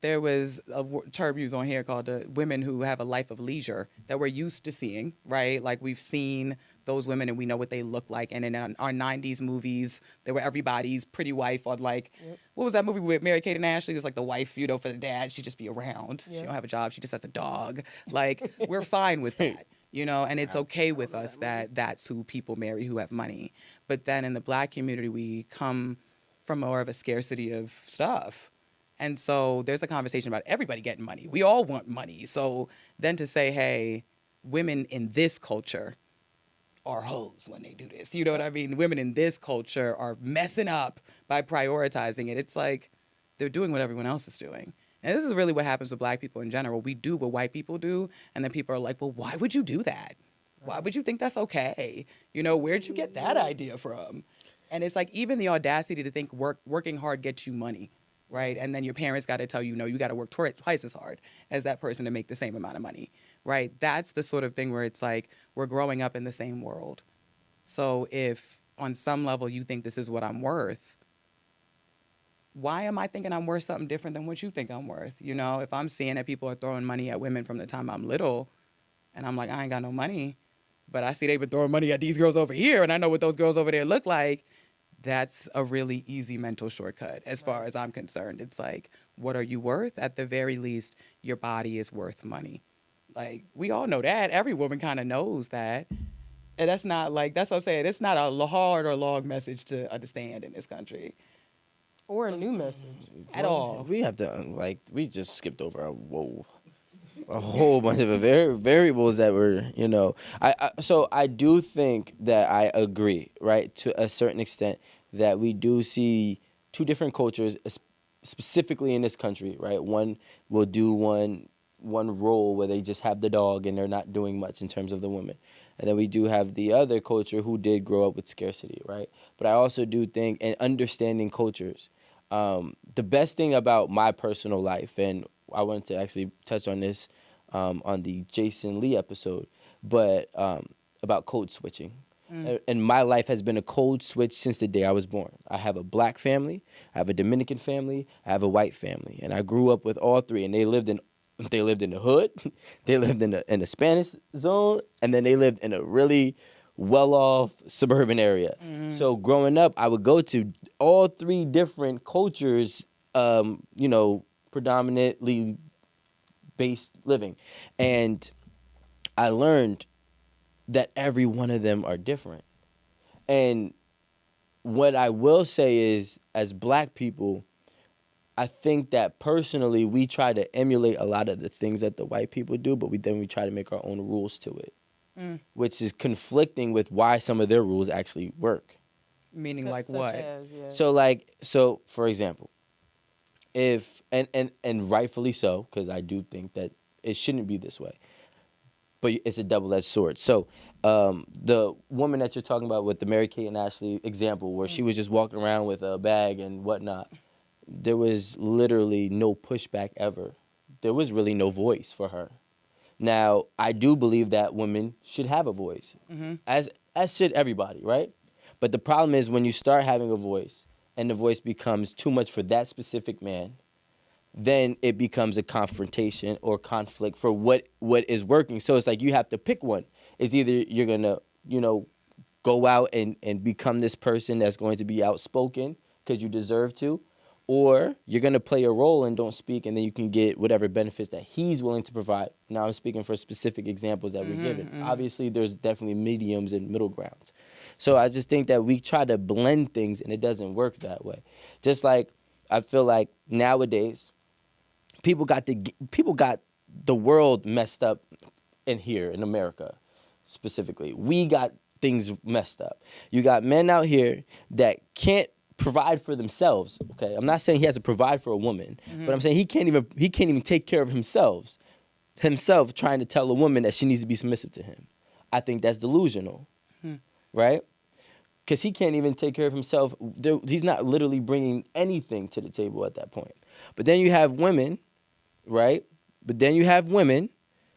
There was a term used on here called women who have a life of leisure that we're used to seeing, right? Like we've seen those women and we know what they look like. And in our 90s movies, there were everybody's pretty wife on like, Yep. what was that movie with Mary Kate and Ashley? It was like the wife, for the dad. She just be around. She Yep. don't have a job. She just has a dog. Like we're fine with that, and it's okay with remember us that movie. that that's who people marry who have money. But then in the black community, we come from more of a scarcity of stuff. And so there's a conversation about everybody getting money. We all want money. So then to say, hey, women in this culture are hoes when they do this. You know what Yep. I mean? Women in this culture are messing up by prioritizing it. It's like they're doing what everyone else is doing. And this is really what happens with black people in general. We do what white people do, and then people are like, well, why would you do that? Why Right. would you think that's okay? Where'd you get that idea from? And it's like even the audacity to think working hard gets you money, right? Right. And then your parents got to tell you, no, you got to work twice as hard as that person to make the same amount of money, right? That's the sort of thing where it's like we're growing up in the same world. So if on some level you think this is what I'm worth, why am I thinking I'm worth something different than what you think I'm worth? If I'm seeing that people are throwing money at women from the time I'm little, and I'm like, I ain't got no money, but I see they've been throwing money at these girls over here, and I know what those girls over there look like. That's a really easy mental shortcut as far Right. as I'm concerned. It's like, what are you worth? At the very least, your body is worth money. Like, we all know that. Every woman kind of knows that. And that's not like, that's what I'm saying. It's not a hard or long message to understand in this country Or a new message. at Well, all. we have to we just skipped over a whole bunch of variables that were, so I do think that I agree, right, to a certain extent, that we do see two different cultures, specifically in this country, right? One will do one role where they just have the dog and they're not doing much in terms of the women. And then we do have the other culture who did grow up with scarcity, right? But I also do think, and understanding cultures, the best thing about my personal life, and I wanted to actually touch on this on the Jason Lee episode, but about code switching. And my life has been a code switch since the day I was born. I have a black family, I have a Dominican family, I have a white family, and I grew up with all three. And they lived in the hood, they lived in the Spanish zone, and then they lived in a really well-off suburban area. So growing up, I would go to all three different cultures, predominantly based living, and I learned that every one of them are different. And what I will say is, as black people, I think that personally we try to emulate a lot of the things that the white people do, but we try to make our own rules to it, which is conflicting with why some of their rules actually work. Meaning, like Such what? as, yeah. So for example, if and rightfully so, because I do think that it shouldn't be this way, but it's a double-edged sword. So the woman that you're talking about with the Mary Kate and Ashley example, where she was just walking around with a bag and whatnot, there was literally no pushback ever. There was really no voice for her. Now, I do believe that women should have a voice, as should everybody, right? But the problem is when you start having a voice and the voice becomes too much for that specific man, then it becomes a confrontation or conflict for what is working. So it's like you have to pick one. It's either you're gonna, go out and become this person that's going to be outspoken because you deserve to, or you're gonna play a role and don't speak, and then you can get whatever benefits that he's willing to provide. Now I'm speaking for specific examples that we're given. Obviously, there's definitely mediums and middle grounds. So I just think that we try to blend things, and it doesn't work that way. Just like I feel like nowadays people got the world messed up in here in America specifically. We got things messed up. You got men out here that can't provide for themselves. Okay, I'm not saying he has to provide for a woman, but I'm saying he can't even take care of himself trying to tell a woman that she needs to be submissive to him. I think that's delusional, right? Because he can't even take care of himself. He's not literally bringing anything to the table at that point. But then you have women, right? But then you have women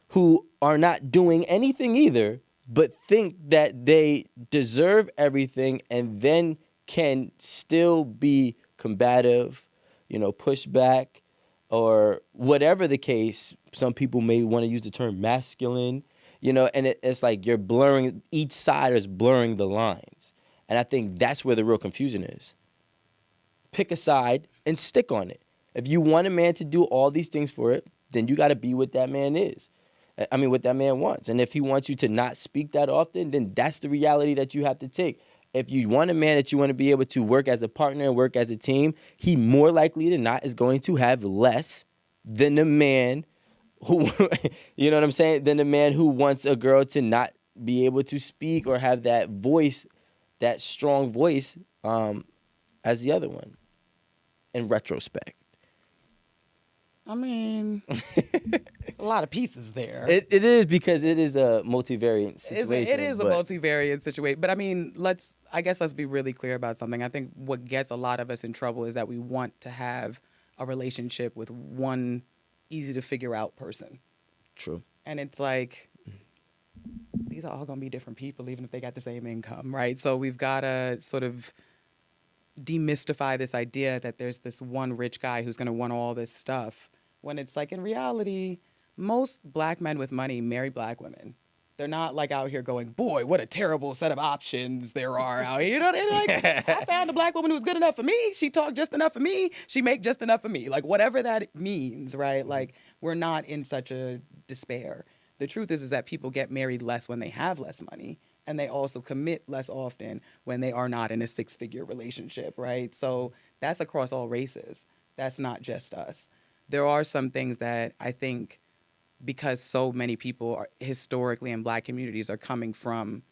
who are not doing anything either, but think that they deserve everything and then can still be combative, push back, or whatever the case. Some people may want to use the term masculine, and it's like you're blurring, each side is blurring the lines. And I think that's where the real confusion is. Pick a side and stick on it. If you want a man to do all these things for it, then you got to be what that man is. I mean, what that man wants. And if he wants you to not speak that often, then that's the reality that you have to take. If you want a man that you want to be able to work as a partner and work as a team, he more likely than not is going to have less than the man who, you know what I'm saying, than the man who wants a girl to not be able to speak or have that voice, that strong voice, as the other one, in retrospect. I mean, a lot of pieces there. It is, because it is a multivariant situation. It is a multivariate situation. But I mean, let's be really clear about something. I think what gets a lot of us in trouble is that we want to have a relationship with one easy to figure out person. True. And it's like, these are all going to be different people, even if they got the same income, right? So we've got to sort of demystify this idea that there's this one rich guy who's going to want all this stuff, when it's like, in reality, most black men with money marry black women. They're not like out here going, boy, what a terrible set of options there are out here. You know, they're like, I found a black woman who's good enough for me. She talked just enough for me. She make just enough for me. Like, whatever that means, right? Like, we're not in such a despair. The truth is that people get married less when they have less money. And they also commit less often when they are not in a six-figure relationship, right? So that's across all races. That's not just us. There are some things that I think, because so many people are historically in black communities are coming from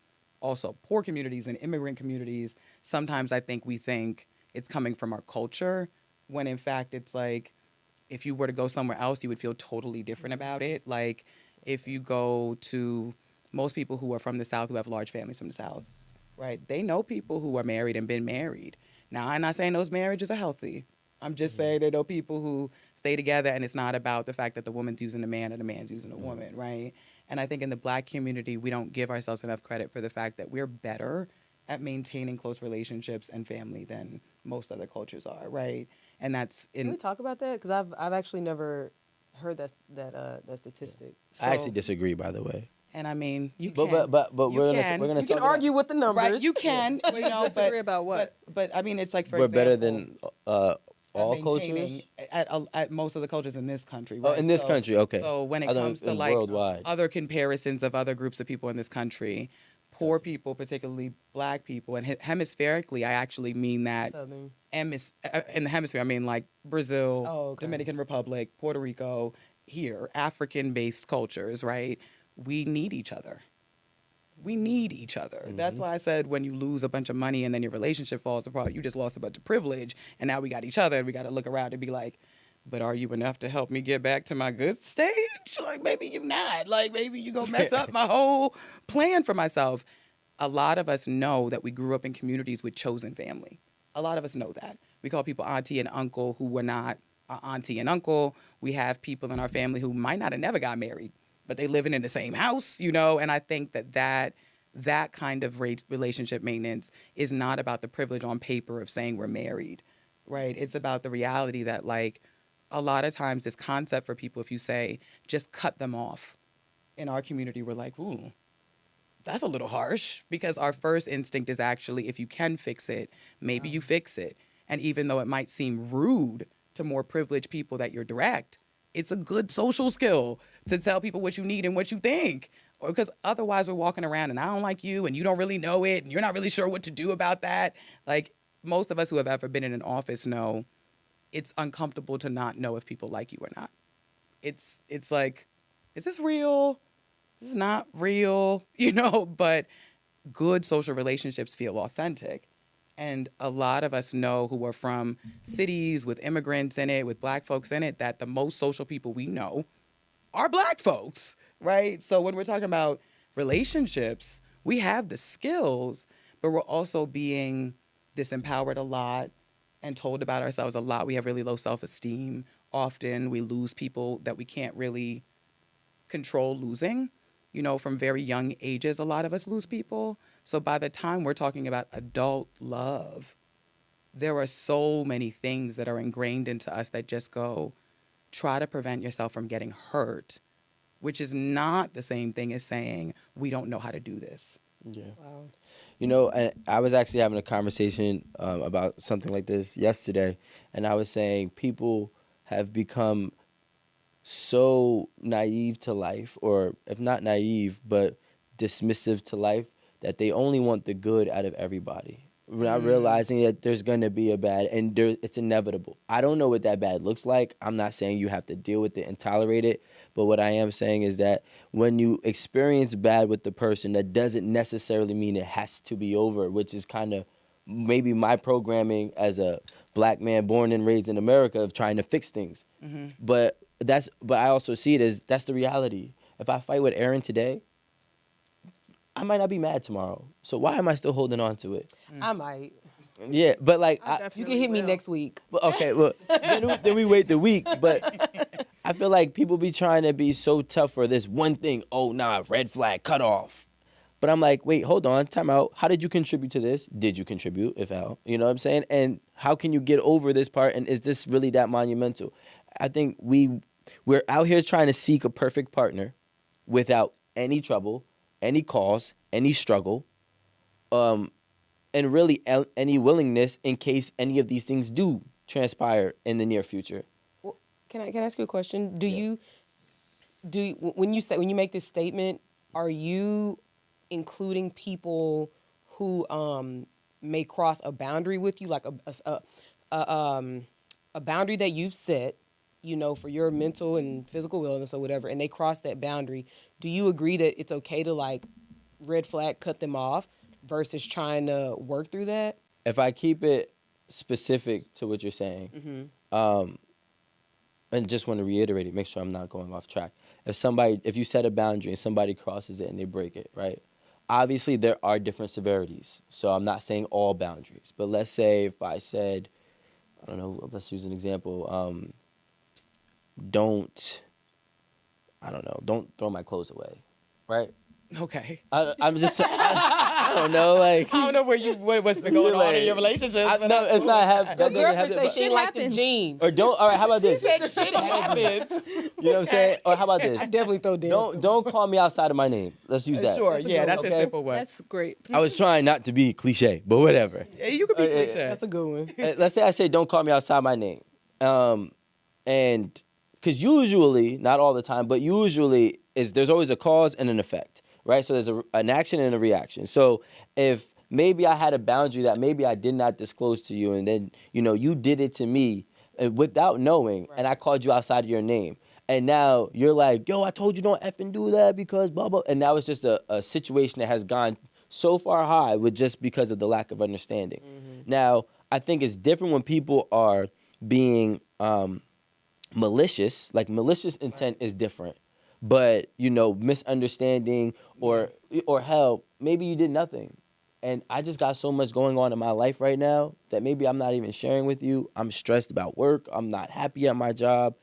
also poor communities and immigrant communities, sometimes I think we think it's coming from our culture, when in fact it's like, if you were to go somewhere else, you would feel totally different about it. Like, if you go to most people who are from the South, who have large families from the South, right? They know people who are married and been married. Now, I'm not saying those marriages are healthy. I'm just saying they know people who stay together, and it's not about the fact that the woman's using the man or the man's using the woman, right? And I think in the black community, we don't give ourselves enough credit for the fact that we're better at maintaining close relationships and family than most other cultures are, right? And that's Can we in. talk about that? Because I've actually never heard that statistic. I actually So, disagree, by the way. and I mean, you But can. but You we're can. gonna You can talk about- argue with the numbers. Right, you can. But you disagree about what? But I mean, it's like, for we're example, better than at all maintaining cultures. at most of the cultures in this country, Oh, right? in this So- country, okay. So when it I thought comes to in like worldwide. other comparisons of other groups of people in this country, poor people, particularly black people, and hemispherically, I actually mean that. Southern. In the hemisphere, I mean like Brazil, Oh, okay. Dominican Republic, Puerto Rico, here, African-based cultures, right? We need each other. We need each other. That's why I said, when you lose a bunch of money and then your relationship falls apart, you just lost a bunch of privilege, and now we got each other, and we got to look around and be like, but are you enough to help me get back to my good stage? Like, maybe you're not. Like, maybe you gonna mess up my whole plan for myself. A lot of us know that we grew up in communities with chosen family. A lot of us know that. We call people auntie and uncle who were not our auntie and uncle. We have people in our family who might not have never got married, but they living in the same house, you know? And I think that kind of relationship maintenance is not about the privilege on paper of saying we're married, right? It's about the reality that, like, a lot of times this concept for people, if you say, just cut them off, in our community, we're like, ooh, that's a little harsh, because our first instinct is actually, if you can fix it, maybe you fix it. And even though it might seem rude to more privileged people that you're direct, it's a good social skill to tell people what you need and what you think. Or because otherwise we're walking around and I don't like you and you don't really know it and you're not really sure what to do about that. Like, most of us who have ever been in an office know it's uncomfortable to not know if people like you or not. It's like, is this real? This is not real, you know? But good social relationships feel authentic. And a lot of us know, who are from cities with immigrants in it, with black folks in it, that the most social people we know are black folks, right? So when we're talking about relationships, we have the skills, but we're also being disempowered a lot and told about ourselves a lot. We have really low self-esteem. Often we lose people that we can't really control losing. You know, from very young ages, a lot of us lose people. So by the time we're talking about adult love, there are so many things that are ingrained into us that just go, try to prevent yourself from getting hurt, which is not the same thing as saying we don't know how to do this. Yeah. Wow. You know, and I was actually having a conversation about something like this yesterday, and I was saying people have become so naive to life, or if not naive, but dismissive to life, that they only want the good out of everybody. Not realizing that there's going to be a bad, and it's inevitable. I don't know what that bad looks like. I'm not saying you have to deal with it and tolerate it, but what I am saying is that when you experience bad with the person, that doesn't necessarily mean it has to be over, which is kind of maybe my programming as a black man born and raised in America of trying to fix things. But I also see it as that's the reality. If I fight with Aaron today, I might not be mad tomorrow. So why am I still holding on to it? I might. Yeah, but like You can hit me next week. But okay, well then we wait the week. But I feel like people be trying to be so tough for this one thing. Oh nah, red flag, cut off. But I'm like, wait, hold on, time out. How did you contribute to this? Did you contribute, if how? You know what I'm saying? And how can you get over this part? And is this really that monumental? I think we're out here trying to seek a perfect partner without any trouble, any cause, any struggle, and really any willingness in case any of these things do transpire in the near future. Well, can I ask you a question? When you make this statement, are you including people who may cross a boundary with you, like a boundary that you've set, for your mental and physical wellness or whatever, and they cross that boundary? Do you agree that it's okay to like red flag, cut them off, versus trying to work through that? If I keep it specific to what you're saying, and just want to reiterate it, make sure I'm not going off track. If you set a boundary and somebody crosses it and they break it, right? Obviously, there are different severities. So I'm not saying all boundaries. But let's say if I said, I don't know, let's use an example. Don't throw my clothes away, right? Okay. I'm just, I don't know, like. I don't know what's been going on in your relationship. No, it's not have. That doesn't have Say to. shit like the jeans. Or don't. All right, how about this? She said shit happens. You know what I'm saying? Or how about this? I definitely throw dance. Don't call me outside of my name. Let's use that. Sure, yeah, that's a Okay. simple one. That's great. I was trying not to be cliche, but whatever. Yeah, you could be cliche. That's a good one. Let's say I say don't call me outside my name, and because usually, not all the time, but usually there's always a cause and an effect, right? So there's an action and a reaction. So if maybe I had a boundary that maybe I did not disclose to you, and then you did it to me without knowing, and I called you outside of your name. And now you're like, yo, I told you don't effing do that because blah, blah. And now it's just a situation that has gone so far high with just because of the lack of understanding. Now, I think it's different when people are being malicious. Like malicious intent is different. But, misunderstanding or hell, maybe you did nothing. And I just got so much going on in my life right now that maybe I'm not even sharing with you. I'm stressed about work. I'm not happy at my job.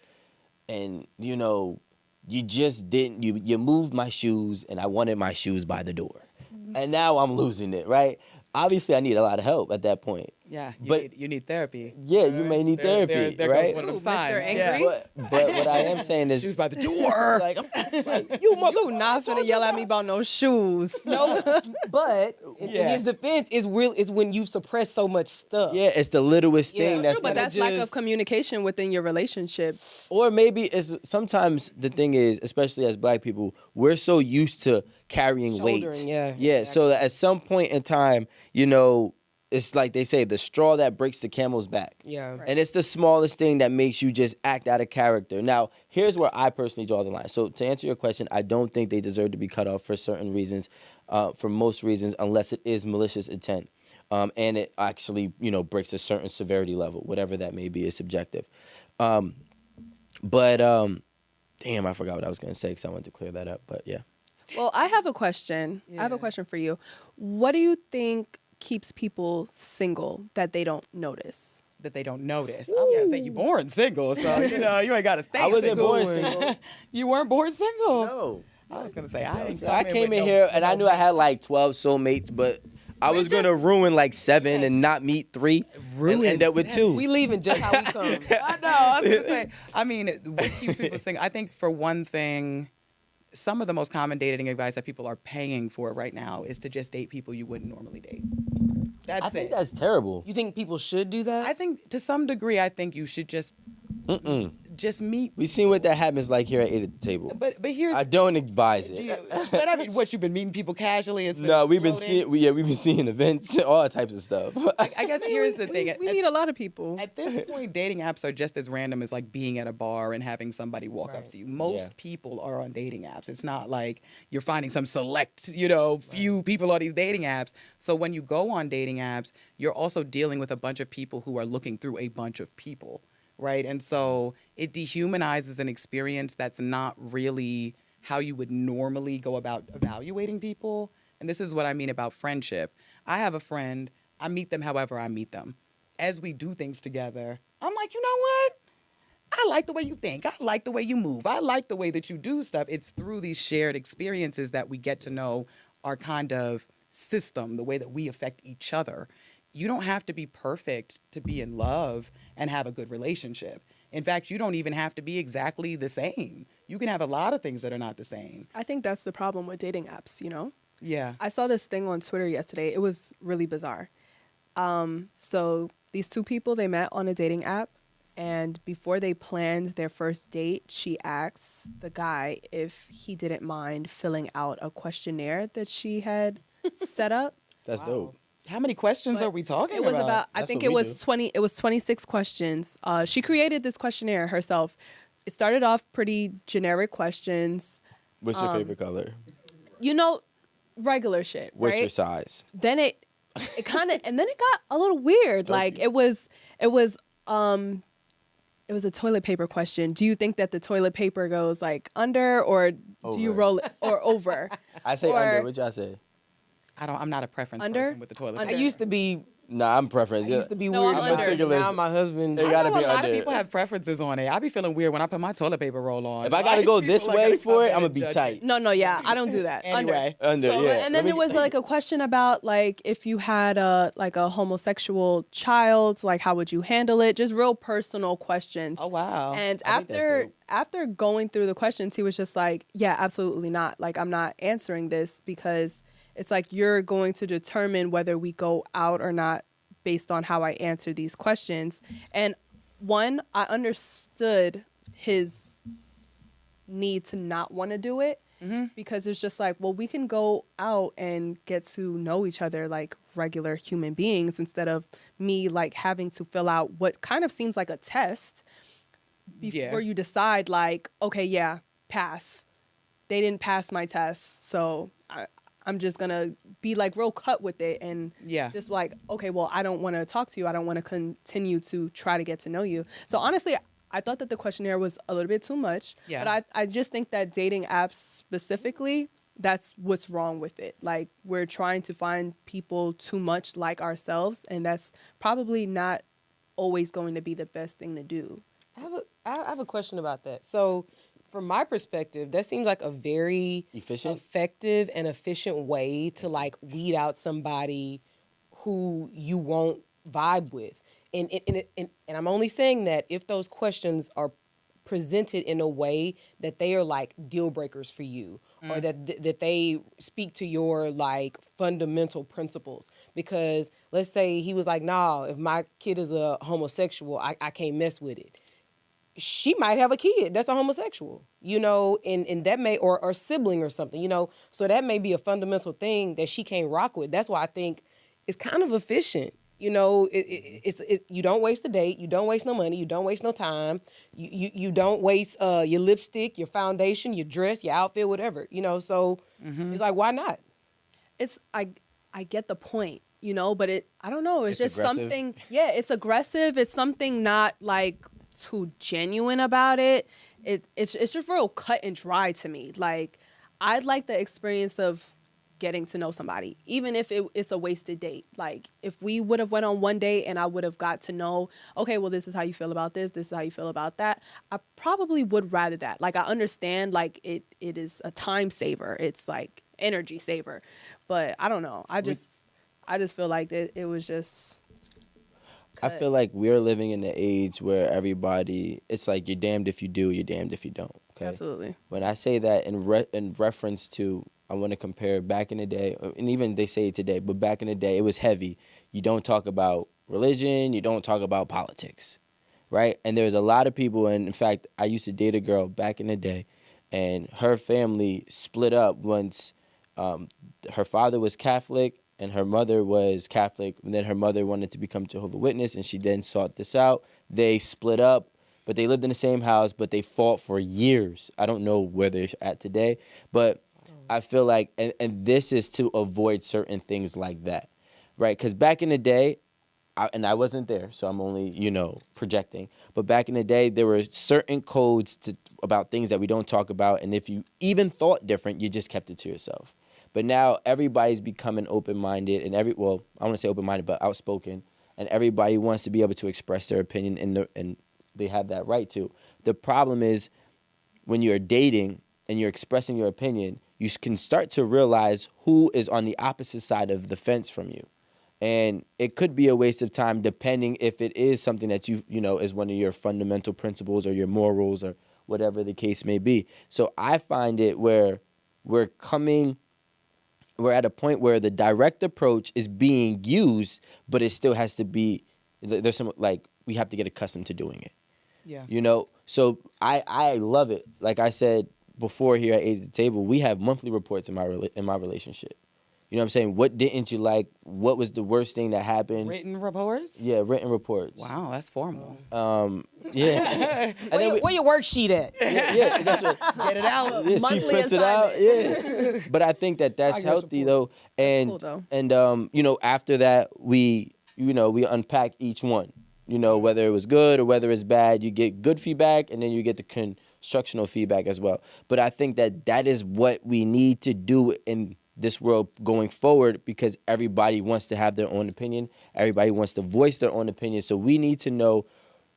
And, you just didn't, you moved my shoes and I wanted my shoes by the door. And now I'm losing it, right? Obviously, I need a lot of help at that point. Yeah, But you need therapy. Yeah, you may need therapy, there right? goes one of them Ooh, signs. Mr. Angry. Yeah. But what I am saying is, Shoes by the door. like you mother. You not finna yell at me about no shoes. No, but in Yeah. his defense, is when you suppress so much stuff. Yeah, it's the littlest thing Yeah, that's True, but gonna that's lack of just- communication within your relationship. Or maybe it's sometimes the thing is, especially as black people, we're so used to carrying weight. Shouldering, yeah, Yeah. So that at some point in time, it's like they say, the straw that breaks the camel's back. Yeah. Right. And it's the smallest thing that makes you just act out of character. Now, here's where I personally draw the line. So to answer your question, I don't think they deserve to be cut off for certain reasons, for most reasons, unless it is malicious intent. And it actually, breaks a certain severity level, whatever that may be is subjective. Damn, I forgot what I was going to say because I wanted to clear that up, but yeah. Well, I have a question. I have a question for you. What do you think keeps people single that they don't notice? That they don't notice. I was gonna say you born single, so you ain't gotta stay I wasn't single. born single. You weren't born single. No. I was gonna say I came in here and I knew I had like 12 soulmates, but I was gonna ruin like 7 Yeah. and not meet 3, Ruin and end up with 2. We leaving just how we come. I know. I was gonna say. I mean, what keeps people single? I think for one thing, some of the most common dating advice that people are paying for right now is to just date people you wouldn't normally date. That's I think it. that's terrible. You think people should do that? I think to some degree, I think you should just meet. We seen what that happens like here at 8 at the table. But here's. I don't advise do it. you, but I mean, what you've been meeting people casually? It's been No, we've been exploding? seeing we've been seeing events, all types of stuff. I guess here's the thing. We meet a lot of people. At this point, dating apps are just as random as like being at a bar and having somebody walk up to you. Most people are on dating apps. It's not like you're finding some select, few people on these dating apps. So when you go on dating apps, you're also dealing with a bunch of people who are looking through a bunch of people, right? And so it dehumanizes an experience that's not really how you would normally go about evaluating people. And this is what I mean about friendship. I have a friend, I meet them however I meet them. As we do things together, I'm like, you know what? I like the way you think. I like the way you move. I like the way that you do stuff. It's through these shared experiences that we get to know our kind of system, the way that we affect each other. You don't have to be perfect to be in love and have a good relationship. In fact, you don't even have to be exactly the same. You can have a lot of things that are not the same. I think that's the problem with dating apps, Yeah. I saw this thing on Twitter yesterday. It was really bizarre. So these two people, they met on a dating app, and before they planned their first date, she asked the guy if he didn't mind filling out a questionnaire that she had set up. That's dope. How many questions are we talking It was about? about, I That's think what it we was do. 20, it was 26 questions. She created this questionnaire herself. It started off pretty generic questions. What's your favorite color? Regular shit, What's right? your size? Then it kind of, and then it got a little weird. Like it was a toilet paper question. Do you think that the toilet paper goes like under, or do you Over. roll it, or over? I say Or- under. What y'all say? I'm not a preference Under? person with the toilet I paper. used to be. Nah, I'm preference. I used to be No, weird I'm about it. meticulous. Now my husband. It I gotta know be a lot under. of people have preferences on it. I be feeling weird when I put my toilet paper roll on. If I gotta Like, go people this are way gonna for come it, in I'm gonna and be judge tight. me. No, yeah, I don't do that. Anyway. Under, So, yeah. and then there was like a question about like if you had a homosexual child, like how would you handle it? Just real personal questions. Oh, wow. And I think that's dope. after going through the questions, he was just like, yeah, absolutely not. Like I'm not answering this because it's like you're going to determine whether we go out or not based on how I answer these questions. And one, I understood his need to not want to do it because it's just like, well, we can go out and get to know each other like regular human beings instead of me like having to fill out what kind of seems like a test before you decide like, okay, yeah, pass. They didn't pass my test, so I'm just gonna be like real cut with it and just like, okay, well, I don't want to talk to you. I don't want to continue to try to get to know you. So honestly, I thought that the questionnaire was a little bit too much. Yeah. But I just think that dating apps specifically, that's what's wrong with it. Like we're trying to find people too much like ourselves, and that's probably not always going to be the best thing to do. I have a question about that. So, from my perspective, that seems like a very Efficient? effective and efficient way to like weed out somebody who you won't vibe with. And I'm only saying that if those questions are presented in a way that they are like deal breakers for you, or that they speak to your like fundamental principles. Because let's say he was like, nah, if my kid is a homosexual, I can't mess with it. She might have a kid that's a homosexual, and that may, or sibling or something, so that may be a fundamental thing that she can't rock with. That's why I think it's kind of efficient. You don't waste a date, you don't waste no money, you don't waste no time, you don't waste your lipstick, your foundation, your dress, your outfit, whatever, so it's like, why not? I get the point, but I don't know, it's just aggressive. something, it's aggressive, it's something not like too genuine about it. It's just real cut and dry to me. Like I'd like the experience of getting to know somebody, even if it's a wasted date. Like if we would have went on one date and I would have got to know, okay, well, this is how you feel about this is how you feel about that, I probably would rather that. Like I understand like it is a time saver, it's like energy saver, but I don't know, I just feel like it was just I cut. feel like we're living in an age where everybody, it's like you're damned if you do, you're damned if you don't. Okay. Absolutely. When I say that in reference to, I want to compare back in the day, and even they say it today, but back in the day, it was heavy. You don't talk about religion, you don't talk about politics, right? And there's a lot of people, and in fact, I used to date a girl back in the day, and her family split up once um, her father was Catholic and her mother was Catholic, and then her mother wanted to become Jehovah's Witness, and she then sought this out. They split up, but they lived in the same house, but they fought for years. I don't know where they're at today, but I feel like, and this is to avoid certain things like that, right? Because back in the day, and I wasn't there, so I'm only, projecting. But back in the day, there were certain codes about things that we don't talk about, and if you even thought different, you just kept it to yourself. But now everybody's becoming open-minded, and I want to say open-minded, but outspoken, and everybody wants to be able to express their opinion, and they have that right to. The problem is when you're dating and you're expressing your opinion, you can start to realize who is on the opposite side of the fence from you. And it could be a waste of time depending if it is something that is one of your fundamental principles or your morals or whatever the case may be. So I find it where we're at a point where the direct approach is being used, but it still has to be, there's some, like, we have to get accustomed to doing it. Yeah. So I love it. Like I said before here at 8 at the Table, we have monthly reports in my relationship. You know what I'm saying? What didn't you like? What was the worst thing that happened? Written reports? Yeah, written reports. Wow, that's formal. Yeah. And then Where your worksheet at? yeah, that's what. Get it out. Yeah, she Monthly prints it out. assignment. Yeah. But I think that that's Progress healthy report. though. And cool, though. and after that we unpack each one. Whether it was good or whether it's bad, you get good feedback and then you get the constructional feedback as well. But I think that is what we need to do in this world going forward, because everybody wants to have their own opinion. Everybody wants to voice their own opinion. So we need to know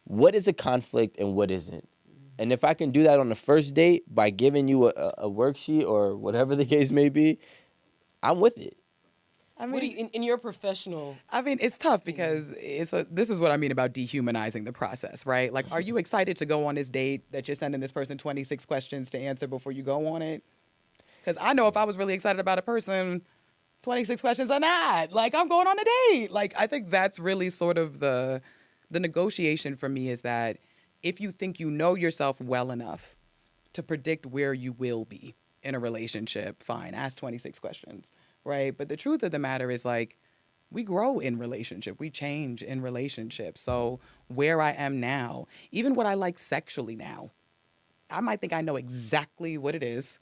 what is a conflict and what isn't. And if I can do that on the first date by giving you a worksheet or whatever the case may be, I'm with it. I What do mean, you, in your professional? I mean, it's tough because this is what I mean about dehumanizing the process, right? Like, are you excited to go on this date that you're sending this person 26 questions to answer before you go on it? Because I know if I was really excited about a person, 26 questions are not. Like, I'm going on a date. Like, I think that's really sort of the negotiation for me, is that if you think you know yourself well enough to predict where you will be in a relationship, fine, ask 26 questions, right? But the truth of the matter is, like, we grow in relationship, we change in relationship. So where I am now, even what I like sexually now, I might think I know exactly what it is,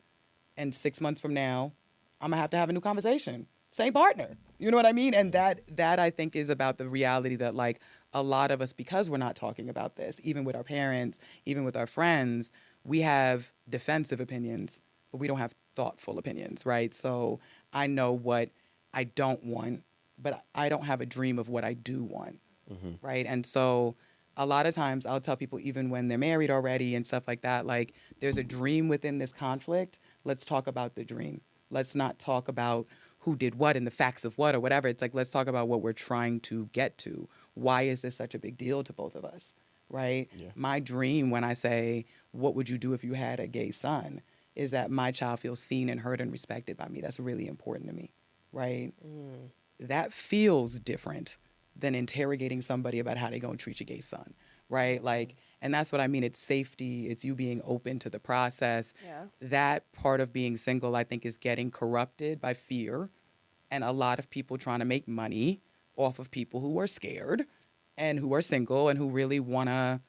and 6 months from now, I'm gonna have to have a new conversation. Same partner. You know what I mean? And that I think is about the reality that, like, a lot of us, because we're not talking about this, even with our parents, even with our friends, we have defensive opinions, but we don't have thoughtful opinions, right? So I know what I don't want, but I don't have a dream of what I do want, right? And so a lot of times I'll tell people, even when they're married already and stuff like that, like, there's a dream within this conflict. Let's talk about the dream. Let's not talk about who did what and the facts of what or whatever. It's like, let's talk about what we're trying to get to. Why is this such a big deal to both of us, right? Yeah. My dream, when I say, what would you do if you had a gay son, is that my child feels seen and heard and respected by me. That's really important to me, right? That feels different than interrogating somebody about how they're going to treat your gay son, right? Like, and that's what I mean. It's safety. It's you being open to the process. Yeah. That part of being single, I think, is getting corrupted by fear, and a lot of people trying to make money off of people who are scared and who are single and who really want to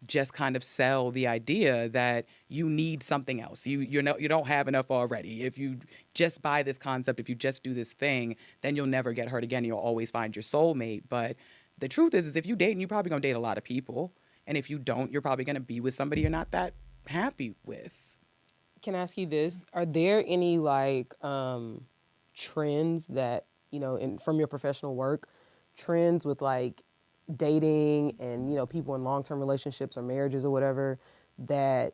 just kind of sell the idea that you need something else. You don't have enough already. If you just buy this concept, if you just do this thing, then you'll never get hurt again. You'll always find your soulmate. But the truth is if you date, and you're probably gonna date a lot of people, and if you don't, you're probably gonna be with somebody you're not that happy with. Can I ask you this? Are there any like trends that from your professional work, trends with like dating and people in long-term relationships or marriages or whatever that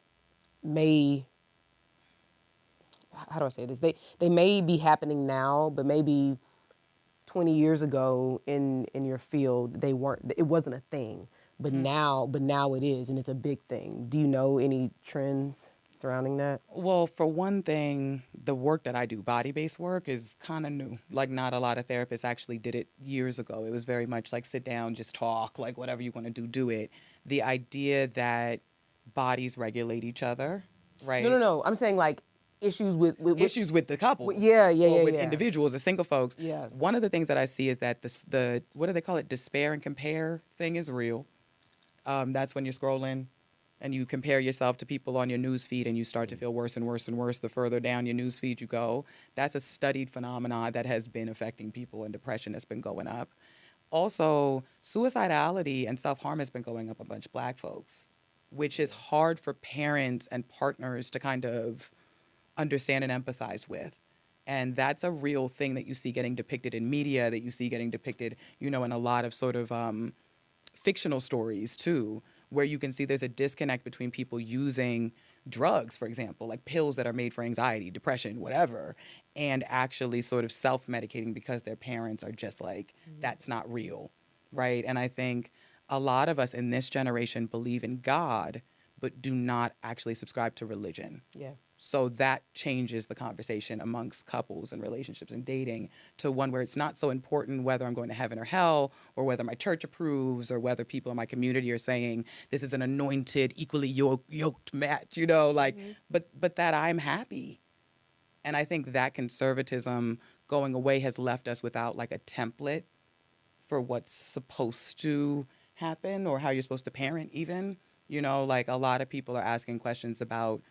may, how do I say this? They may be happening now, but maybe 20 years ago in your field, it wasn't a thing. But now it is, and it's a big thing. Do you know any trends surrounding that? Well, for one thing, the work that I do, body-based work, is kind of new. Like, not a lot of therapists actually did it years ago. It was very much like sit down, just talk, like whatever you want to do it. The idea that bodies regulate each other, No, right? no, no. I'm saying like issues with Issues with the couples, yeah, yeah, or yeah, with yeah. individuals, or single folks. Yeah. One of the things that I see is that the what do they call it? Despair and compare thing is real. That's when you're scrolling and you compare yourself to people on your news feed and you start to feel worse and worse and worse the further down your news feed you go. That's a studied phenomenon that has been affecting people, and depression has been going up. Also, suicidality and self-harm has been going up amongst Black folks, which is hard for parents and partners to kind of understand and empathize with. And that's a real thing that you see getting depicted in media, that you see getting depicted, in a lot of sort of fictional stories too, where you can see there's a disconnect between people using drugs, for example, like pills that are made for anxiety, depression, whatever, and actually sort of self-medicating because their parents are just like, that's not real, right? And I think a lot of us in this generation believe in God, but do not actually subscribe to religion. Yeah. So that changes the conversation amongst couples and relationships and dating to one where it's not so important whether I'm going to heaven or hell, or whether my church approves, or whether people in my community are saying this is an anointed, equally yoked match, but that I'm happy. And I think that conservatism going away has left us without like a template for what's supposed to happen or how you're supposed to parent even. Like a lot of people are asking questions about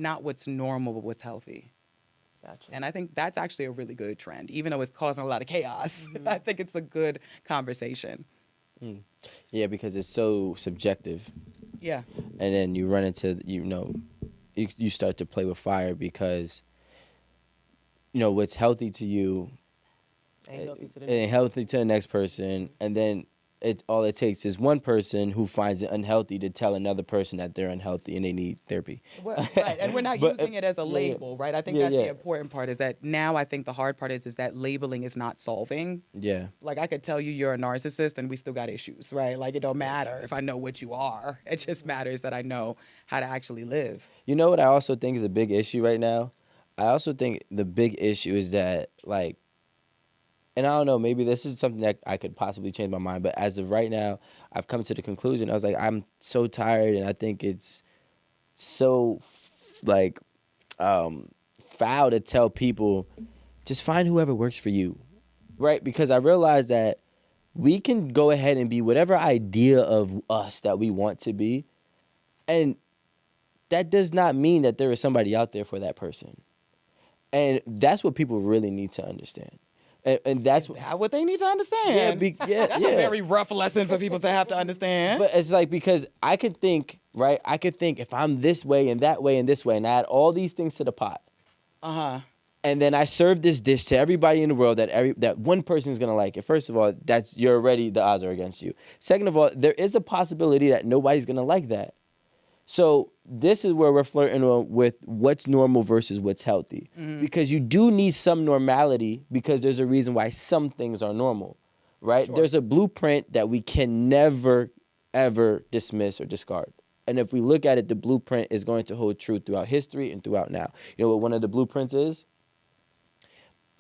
not what's normal, but what's healthy. Gotcha. And I think that's actually a really good trend, even though it's causing a lot of chaos. I think it's a good conversation. Yeah, because it's so subjective, Yeah. and then you run into you start to play with fire because what's healthy to you Ain't healthy to the it ain't next. healthy to the next person, and then all it takes is one person who finds it unhealthy to tell another person that they're unhealthy and they need therapy. Right. And we're not But, using it as a yeah, label, right? I think yeah, that's yeah. the important part, is that now I think the hard part is that labeling is not solving. Yeah. Like I could tell you you're a narcissist and we still got issues, right? Like it don't matter if I know what you are. It just matters that I know how to actually live. You know what I also think is a big issue right now? I also think the big issue is that, like, and I don't know, maybe this is something that I could possibly change my mind, but as of right now, I've come to the conclusion, I was like, I'm so tired, and I think it's so, like, foul to tell people, just find whoever works for you, right? Because I realize that we can go ahead and be whatever idea of us that we want to be, and that does not mean that there is somebody out there for that person. And that's what people really need to understand. And that's Is that what they need to understand? That's a very rough lesson for people to have to understand. But it's like, because I could think, right? I could think if I'm this way and that way and this way, and I add all these things to the pot, and then I serve this dish to everybody in the world that one person is gonna like it. First of all, the odds are against you. Second of all, there is a possibility that nobody's gonna like that. So this is where we're flirting with what's normal versus what's healthy. Because you do need some normality, because there's a reason why some things are normal, right? Sure. There's a blueprint that we can never, ever dismiss or discard. And if we look at it, the blueprint is going to hold true throughout history and throughout now. You know what one of the blueprints is?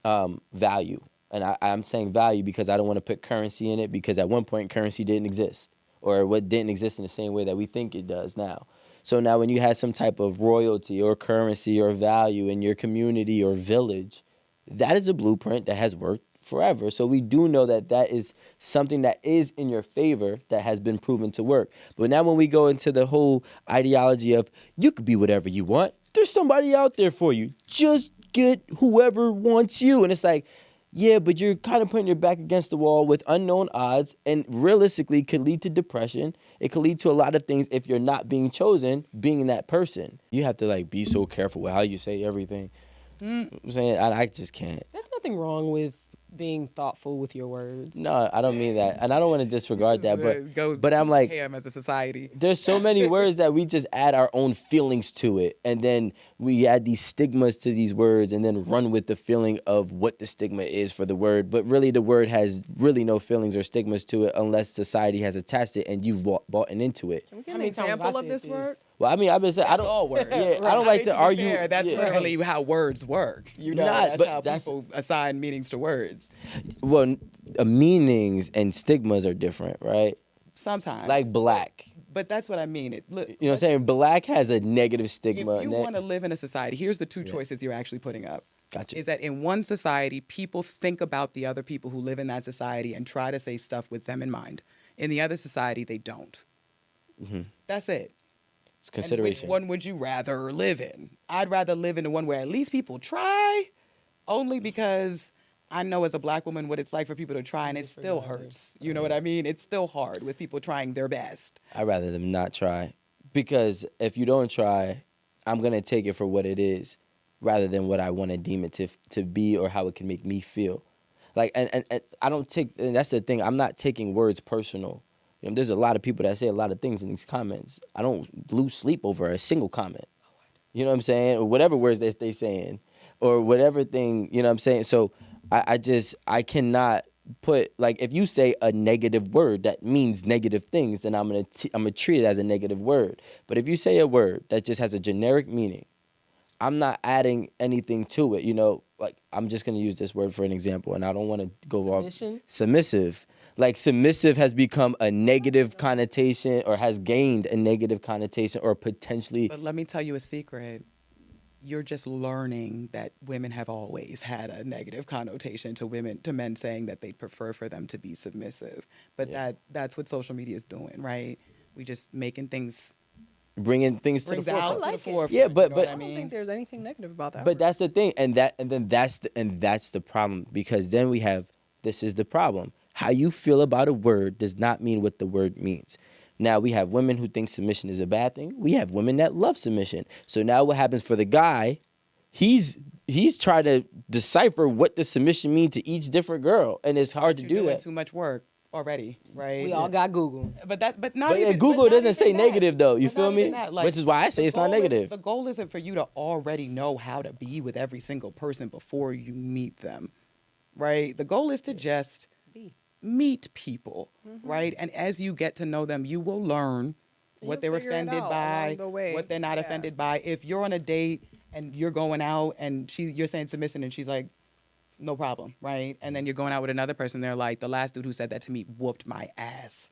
Value. And I'm saying value because I don't want to put currency in it, because at one point currency didn't exist, or what didn't exist in the same way that we think it does now. So now when you had some type of royalty or currency or value in your community or village, that is a blueprint that has worked forever. So we do know that that is something that is in your favor that has been proven to work. But now when we go into the whole ideology of you could be whatever you want, there's somebody out there for you. Just get whoever wants you. And it's like, yeah, but you're kind of putting your back against the wall with unknown odds, and realistically could lead to depression. It could lead to a lot of things if you're not being chosen, being that person. You have to like be so careful with how you say everything. I'm saying I just can't. There's nothing wrong with being thoughtful with your words. No, I don't mean that, and I don't want to disregard that, Go but I'm like, ham as a society. there's so many words that we just add our own feelings to it, and then we add these stigmas to these words, and then run with the feeling of what the stigma is for the word. But really, the word has really no feelings or stigmas to it unless society has attached it and you've bought into it. Can we get How an many times have I example of said this this? word? Well, I mean, I've been saying I That's don't. all words. Yeah, I don't I like mean, to be argue. fair, that's yeah. literally how words work. You know, Not, that's but how that's- people assign meanings to words. Well, meanings and stigmas are different, right? Sometimes, Like black. but that's what I mean. Look, You know what I'm saying? Black has a negative if stigma. you want to live in a society, here's the two choices you're actually putting up. Gotcha. Is that in one society, people think about the other people who live in that society and try to say stuff with them in mind. In the other society, they don't. That's it. It's And which consideration. one would you rather live in? I'd rather live in the one where at least people try, only because I know as a black woman what it's like for people to try and it still hurts. You know what I mean? It's still hard with people trying their best. I'd rather them not try. Because if you don't try, I'm going to take it for what it is rather than what I want to deem it to be or how it can make me feel. Like, and I don't take, and that's the thing, I'm not taking words personal. You know, there's a lot of people that say a lot of things in these comments. I don't lose sleep over a single comment. You know what I'm saying? Or whatever words that they saying. Or whatever thing, you know what I'm saying? So I cannot put, like, if you say a negative word that means negative things, then I'm gonna treat it as a negative word. But if you say a word that just has a generic meaning, I'm not adding anything to it. You know, like, I'm just gonna use this word for an example, and I don't want to go off. Submission? Submissive. Like, submissive has become a negative connotation, or has gained a negative connotation, or potentially. But let me tell you a secret. You're just learning that women have always had a negative connotation to men saying that they'd prefer for them to be submissive. But that's what social media is doing, right? We just making things Bringing things to the brings forefront. out to the like it. forefront. Yeah, but- you know but- what I I don't mean? think there's anything negative about that. But that's the thing, and that's the problem, because then we have, this is the problem. How you feel about a word does not mean what the word means. Now we have women who think submission is a bad thing. We have women that love submission. So now what happens for the guy? He's trying to decipher what the submission means to each different girl, and it's hard to You're do doing that. too much work already, right? We all got Google. But not But even. Google but not doesn't say even that. negative, though. You But feel not me? even that. Like, Which is why I say the it's not goal is- negative. The goal isn't for you to already know how to be with every single person before you meet them, right? The goal is to just meet people, right? And as you get to know them, you will learn what you'll they were figure it offended out by, along the way. what they're not Yeah. offended by. If you're on a date and you're going out and you're saying submission and she's like, no problem, right? And then you're going out with another person, they're like, the last dude who said that to me whooped my ass.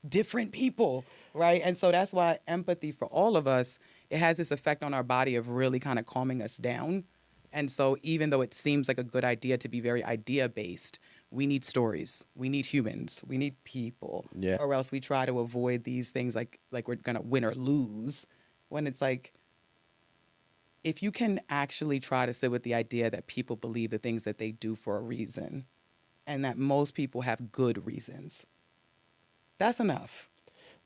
Different people, right? And so that's why empathy for all of us, it has this effect on our body of really kind of calming us down. And so even though it seems like a good idea to be very idea based, we need stories, we need humans, we need people, Yeah. or else we try to avoid these things like we're gonna win or lose, when it's like, if you can actually try to sit with the idea that people believe the things that they do for a reason, and that most people have good reasons, that's enough.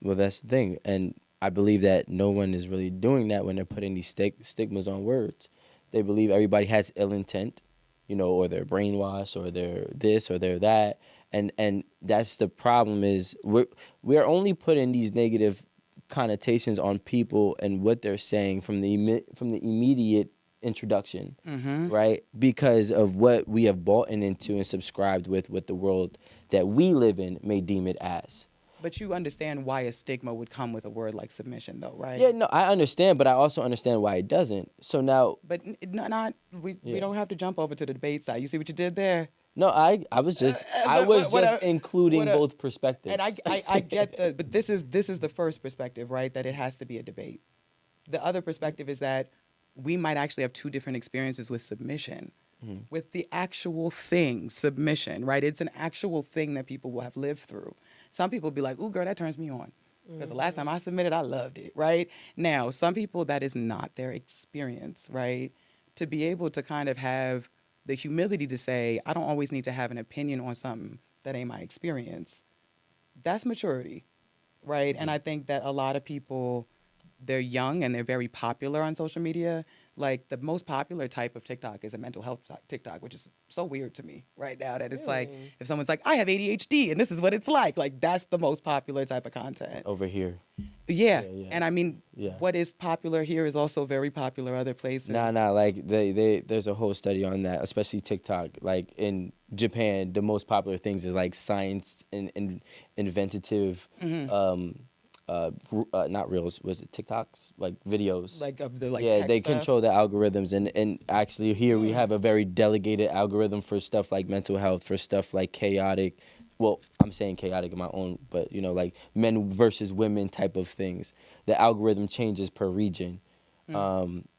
Well, that's the thing, and I believe that no one is really doing that when they're putting these stigmas on words. They believe everybody has ill intent, you know, or they're brainwashed, or they're this, or they're that, and that's the problem. Is we're only putting these negative connotations on people and what they're saying from the immediate introduction, right? Because of what we have bought into and subscribed with, what the world that we live in may deem it as. But you understand why a stigma would come with a word like submission, though, right? Yeah, no, I understand, but I also understand why it doesn't. So now, But we Yeah. don't have to jump over to the debate side. You see what you did there? no, I was just including both perspectives. And I get but this is the first perspective, right? That it has to be a debate. The other perspective is that we might actually have two different experiences with submission. With the actual thing, submission, right? It's an actual thing that people will have lived through. Some people be like, ooh, girl, that turns me on. Because the last time I submitted, I loved it, right? Now, some people, that is not their experience, right? To be able to kind of have the humility to say, I don't always need to have an opinion on something that ain't my experience. That's maturity, right? And I think that a lot of people they're young and they're very popular on social media. Like the most popular type of TikTok is a mental health TikTok, which is so weird to me right now. That it's like Really? if someone's like, I have ADHD and this is what it's like that's the most popular type of content. Over here. Yeah, Yeah. and I mean, Yeah. what is popular here is also very popular other places. Nah. Like there's a whole study on that, especially TikTok. Like in Japan, the most popular things is like science and inventative, not reels. Was it TikToks? Like videos. Like of the like Yeah, tech they stuff. control the algorithms, and actually here we have a very delegated algorithm for stuff like mental health, for stuff like chaotic. Well, I'm saying chaotic in my own, but like men versus women type of things. The algorithm changes per region,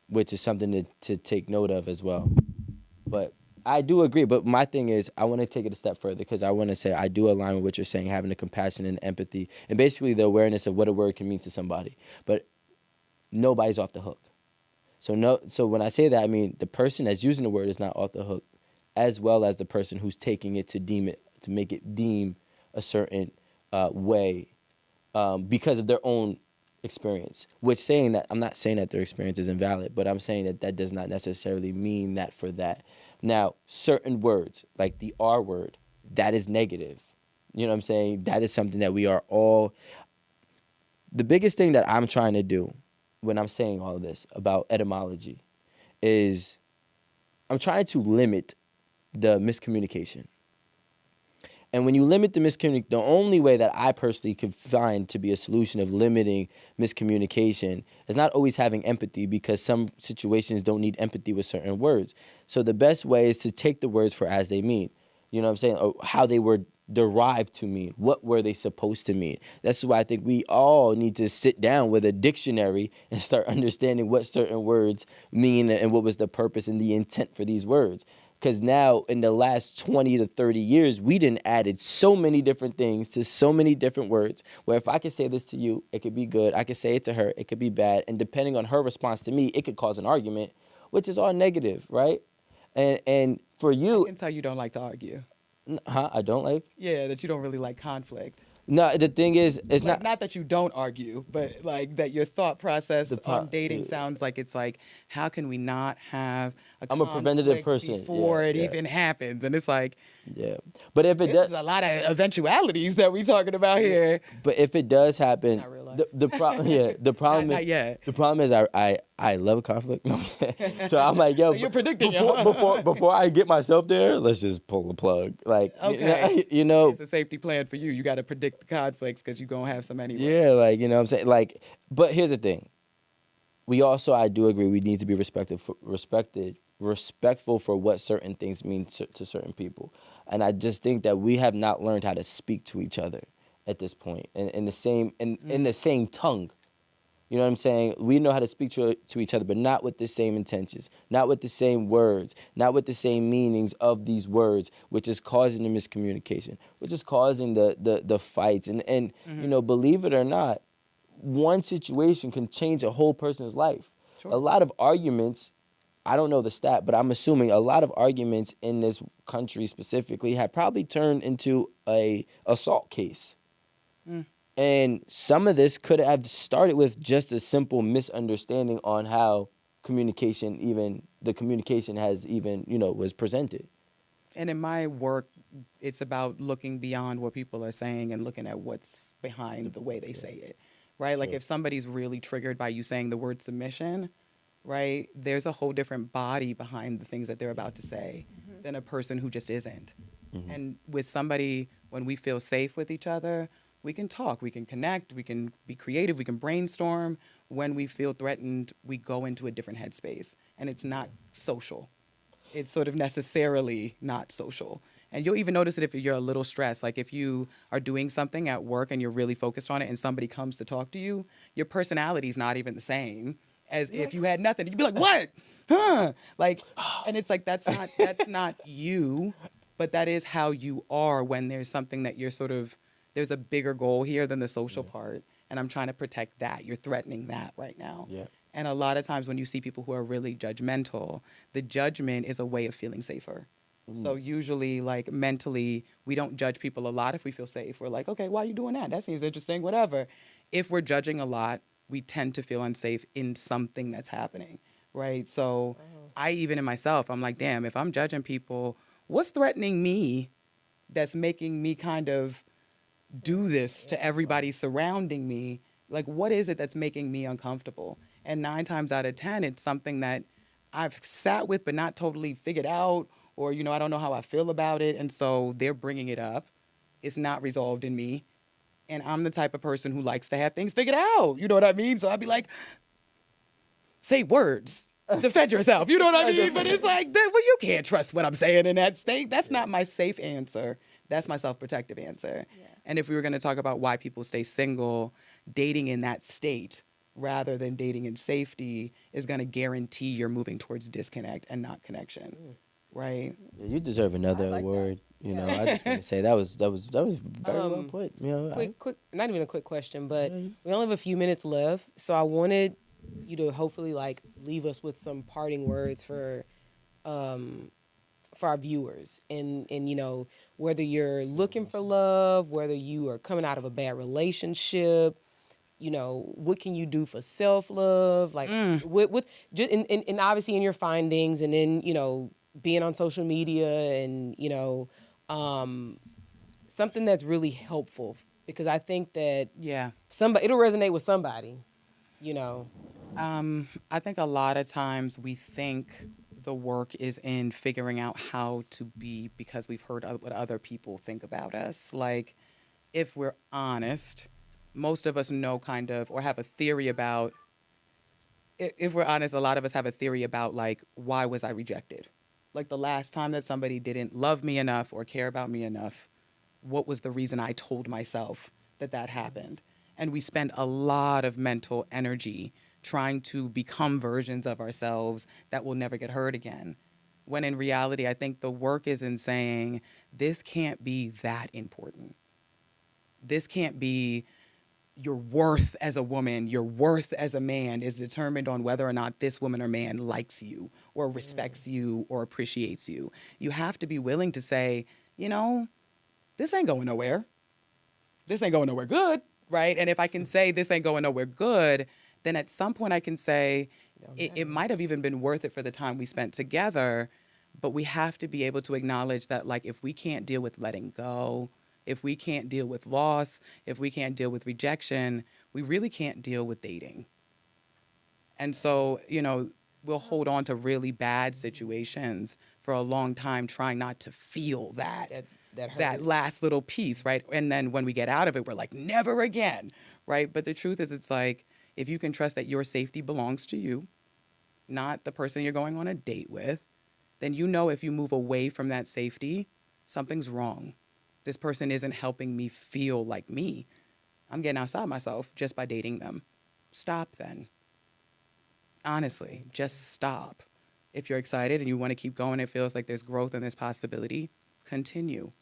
which is something to take note of as well. But I do agree. But my thing is, I want to take it a step further because I want to say I do align with what you're saying, having the compassion and empathy, and basically the awareness of what a word can mean to somebody. But nobody's off the hook. So when I say that, I mean the person that's using the word is not off the hook, as well as the person who's taking it to make it deem a certain way because of their own experience. Which saying that I'm not saying that their experience is invalid, but I'm saying that that does not necessarily mean that for that. Now, certain words like the R word, that is negative. You know what I'm saying? That is something that we are all. The biggest thing that I'm trying to do when I'm saying all of this about etymology is I'm trying to limit the miscommunication. And when you limit the miscommunication, the only way that I personally could find to be a solution of limiting miscommunication is not always having empathy, because some situations don't need empathy with certain words. So the best way is to take the words for as they mean. You know what I'm saying? Or how they were derived to mean. What were they supposed to mean? That's why I think we all need to sit down with a dictionary and start understanding what certain words mean and what was the purpose and the intent for these words. Because now, in the last 20 to 30 years, we done added so many different things to so many different words, where if I could say this to you, it could be good. I could say it to her, it could be bad. And depending on her response to me, it could cause an argument, which is all negative, right? And for I you, can tell you don't like to argue. I don't like. Yeah, that you don't really like conflict. No, the thing is, it's Like, not. not that you don't argue, but like that your thought process on dating Yeah. sounds like it's like, how can we not have a I'm a preventative conflict person. before Yeah, it yeah. even happens? And it's like, Yeah, but if it this does, is a lot of eventualities that we talking about here. but if it does happen, Not real life. the problem, yeah, the problem, Not yet. the problem is I love conflict. No. So I'm like, yo, So you're predicting it, before, huh? before I get myself there, let's just pull the plug. Like, Okay. you know, It's a safety plan for you. You got to predict the conflicts because you're going to have some anyway. yeah, like you know what I'm saying, like, but here's the thing. We also, I do agree, we need to be respectful for what certain things mean to certain people. And I just think that we have not learned how to speak to each other at this point in the same in the same tongue. You know what I'm saying? We know how to speak to each other, but not with the same intentions, not with the same words, not with the same meanings of these words, which is causing the miscommunication, which is causing the fights. And you know, believe it or not, one situation can change a whole person's life. Sure. A lot of arguments, I don't know the stat, but I'm assuming a lot of arguments in this country specifically have probably turned into a assault case. And some of this could have started with just a simple misunderstanding on how the communication has even, was presented. And in my work, it's about looking beyond what people are saying and looking at what's behind the way they say it, right? Like Sure. if somebody's really triggered by you saying the word submission, right, there's a whole different body behind the things that they're about to say than a person who just isn't. And with somebody, when we feel safe with each other, we can talk, we can connect, we can be creative, we can brainstorm. When we feel threatened, we go into a different headspace, and it's not social. It's sort of necessarily not social. And you'll even notice it if you're a little stressed. Like if you are doing something at work and you're really focused on it and somebody comes to talk to you, your personality's not even the same as if you had nothing. You'd be like, what? Huh? Like, and it's like, that's not you, but that is how you are when there's something that you're sort of, there's a bigger goal here than the social part. And I'm trying to protect that. You're threatening that right now. Yeah. And a lot of times when you see people who are really judgmental, the judgment is a way of feeling safer. So usually, like mentally, we don't judge people a lot if we feel safe. We're like, okay, why are you doing that? That seems interesting, whatever. If we're judging a lot, we tend to feel unsafe in something that's happening, right? So I even in myself, I'm like, damn, if I'm judging people, what's threatening me that's making me kind of do this to everybody surrounding me? Like, what is it that's making me uncomfortable? And 9 times out of 10, it's something that I've sat with but not totally figured out, or, I don't know how I feel about it. And so they're bringing it up. It's not resolved in me. And I'm the type of person who likes to have things figured out. You know what I mean? So I'd be like, say words, defend yourself. You know what I mean? But it's like, well, you can't trust what I'm saying in that state. That's not my safe answer. That's my self-protective answer. Yeah. And if we were going to talk about why people stay single, dating in that state rather than dating in safety is going to guarantee you're moving towards disconnect and not connection. Right? Yeah, you deserve another like award. I just want to say that was very well put. Quick, not even a quick question, but we only have a few minutes left, so I wanted you to hopefully like leave us with some parting words for our viewers, and whether you're looking for love, whether you are coming out of a bad relationship, what can you do for self-love, like what just and obviously in your findings, and then being on social media, and something that's really helpful, because I think that it'll resonate with somebody. I think a lot of times we think the work is in figuring out how to be because we've heard what other people think about us. Like, if we're honest, most of us know kind of or have a theory about, if we're honest, a lot of us have a theory about, like, why was I rejected? Like, the last time that somebody didn't love me enough or care about me enough, what was the reason I told myself that happened? And we spend a lot of mental energy trying to become versions of ourselves that will never get hurt again. When in reality, I think the work is in saying, this can't be that important. This can't be your worth as a woman, your worth as a man is determined on whether or not this woman or man likes you or respects you or appreciates you. You have to be willing to say, this ain't going nowhere. This ain't going nowhere good, right? And if I can say this ain't going nowhere good, then at some point I can say it might have even been worth it for the time we spent together. But we have to be able to acknowledge that, like, if we can't deal with letting go, if we can't deal with loss, if we can't deal with rejection, we really can't deal with dating. And so, we'll hold on to really bad situations for a long time, trying not to feel that last little piece, right? And then when we get out of it, we're like, never again, right? But the truth is, it's like, if you can trust that your safety belongs to you, not the person you're going on a date with, then if you move away from that safety, something's wrong. This person isn't helping me feel like me. I'm getting outside myself just by dating them. Stop then. Honestly, just stop. If you're excited and you want to keep going, it feels like there's growth and there's possibility, continue.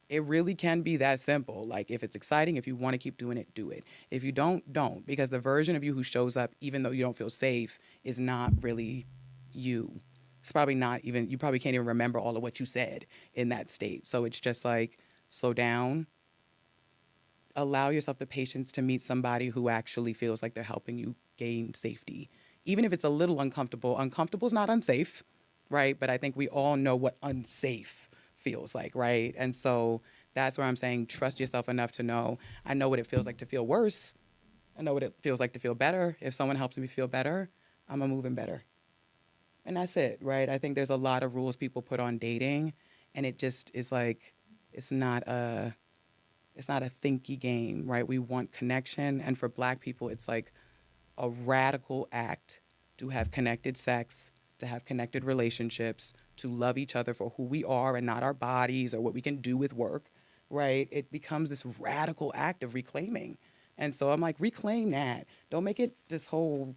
It really can be that simple. Like, if it's exciting, if you want to keep doing it, do it. If you don't. Because the version of you who shows up, even though you don't feel safe, is not really you. It's probably not even, you probably can't even remember all of what you said in that state. So it's just like, slow down. Allow yourself the patience to meet somebody who actually feels like they're helping you gain safety. Even if it's a little uncomfortable. Uncomfortable is not unsafe, right? But I think we all know what unsafe feels like, right? And so that's where I'm saying, trust yourself enough to know, I know what it feels like to feel worse. I know what it feels like to feel better. If someone helps me feel better, I'm moving better. And that's it, right? I think there's a lot of rules people put on dating, and it just is like, it's not a thinky game, right? We want connection. And for Black people, it's like a radical act to have connected sex, to have connected relationships, to love each other for who we are and not our bodies or what we can do with work, right? It becomes this radical act of reclaiming. And so I'm like, reclaim that. Don't make it this whole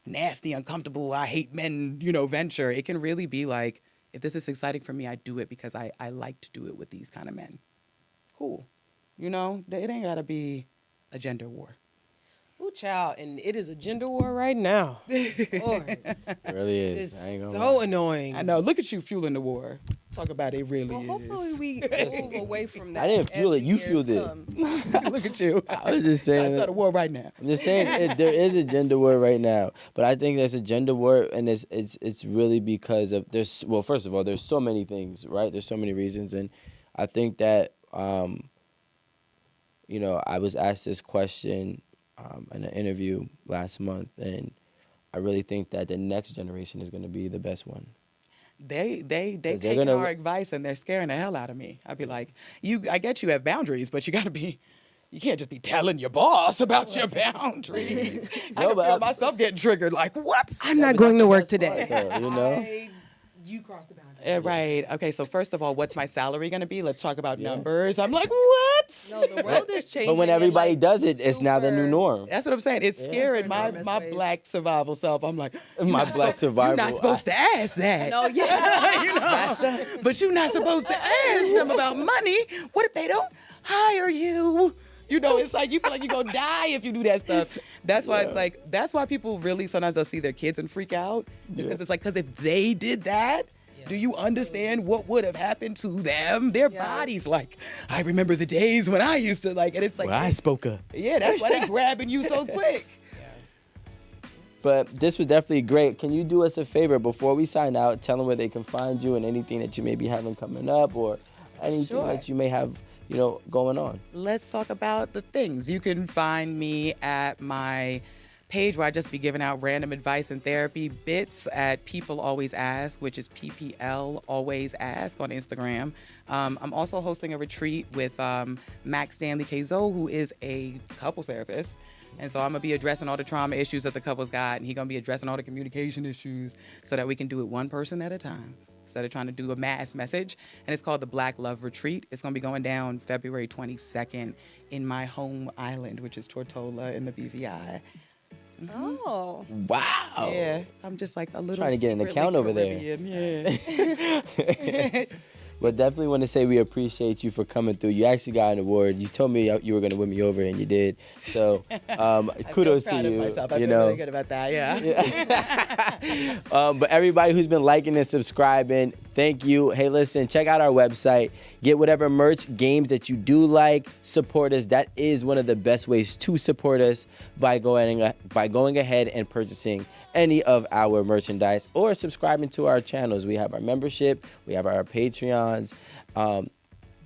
nasty, uncomfortable, I hate men, venture. It can really be like, if this is exciting for me, I do it because I like to do it with these kind of men. Cool. It ain't got to be a gender war. Ooh, child, and it is a gender war right now. Lord. It really is. It's so annoying. I know. Look at you fueling the war. Talk about it really Well, is. hopefully we move away from that. I didn't feel as it. the You years fueled it. come. Look at you. I was just Trying saying. to start a war right now. I'm just saying there is a gender war right now, but I think there's a gender war, and it's really because of first of all, there's so many things, right? There's so many reasons, and I think that I was asked this question in an interview last month, and I really think that the next generation is going to be the best one. They 'Cause they're taking gonna- our advice and they're scaring the hell out of me. I'd be like, I get you have boundaries, but you can't just be telling your boss about your boundaries. I can but feel myself getting triggered. Like, what? I'm not going to work That's today. hard, though, You crossed the boundary. Right. Okay. So first of all, what's my salary going to be? Let's talk about numbers. I'm like, what? No, the world is changing. But when in, everybody like, does it, it's now the new super- norm. That's what I'm saying. It's scaring my enormous ways. black survival self. I'm like, My black survival. You're not supposed to ask that. No, yeah. You know? But you're not supposed to ask them about money. What if they don't hire you? You know, it's like you feel like you're going to die if you do that stuff. That's why it's like, that's why people really sometimes they'll see their kids and freak out. Because it's like, because if they did that, do you understand what would have happened to them? Their bodies, like, I remember the days when I used to, like, and it's like, Well, I spoke up. yeah, that's why they're grabbing you so quick. But this was definitely great. Can you do us a favor before we sign out? Tell them where they can find you and anything that you may be having coming up or anything Sure. that you may have, going on. Let's talk about the things. You can find me at my page where I just be giving out random advice and therapy bits at People Always Ask, which is PPL Always Ask on Instagram. I'm also hosting a retreat with Max Stanley Kazo, who is a couples therapist. And so I'm going to be addressing all the trauma issues that the couples got, and he's going to be addressing all the communication issues so that we can do it one person at a time instead of trying to do a mass message. And it's called the Black Love Retreat. It's going to be going down February 22nd in my home island, which is Tortola in the BVI. Oh. Wow. Yeah, I'm just like a little Trying to get an secretly account over there. Caribbean, Yeah. But definitely want to say we appreciate you for coming through. You actually got an award. You told me you were going to win me over, and you did. So kudos I feel proud to of you. myself. I you feel know. really good about that. Yeah. But everybody who's been liking and subscribing, thank you. Hey, listen, check out our website. Get whatever merch, games that you do like. Support us. That is one of the best ways to support us by going ahead and purchasing any of our merchandise or subscribing to our channels. We have our membership. We have our Patreons.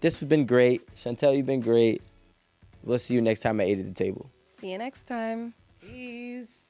This has been great. Chantel, you've been great. We'll see you next time at 8 at the table. See you next time. Peace.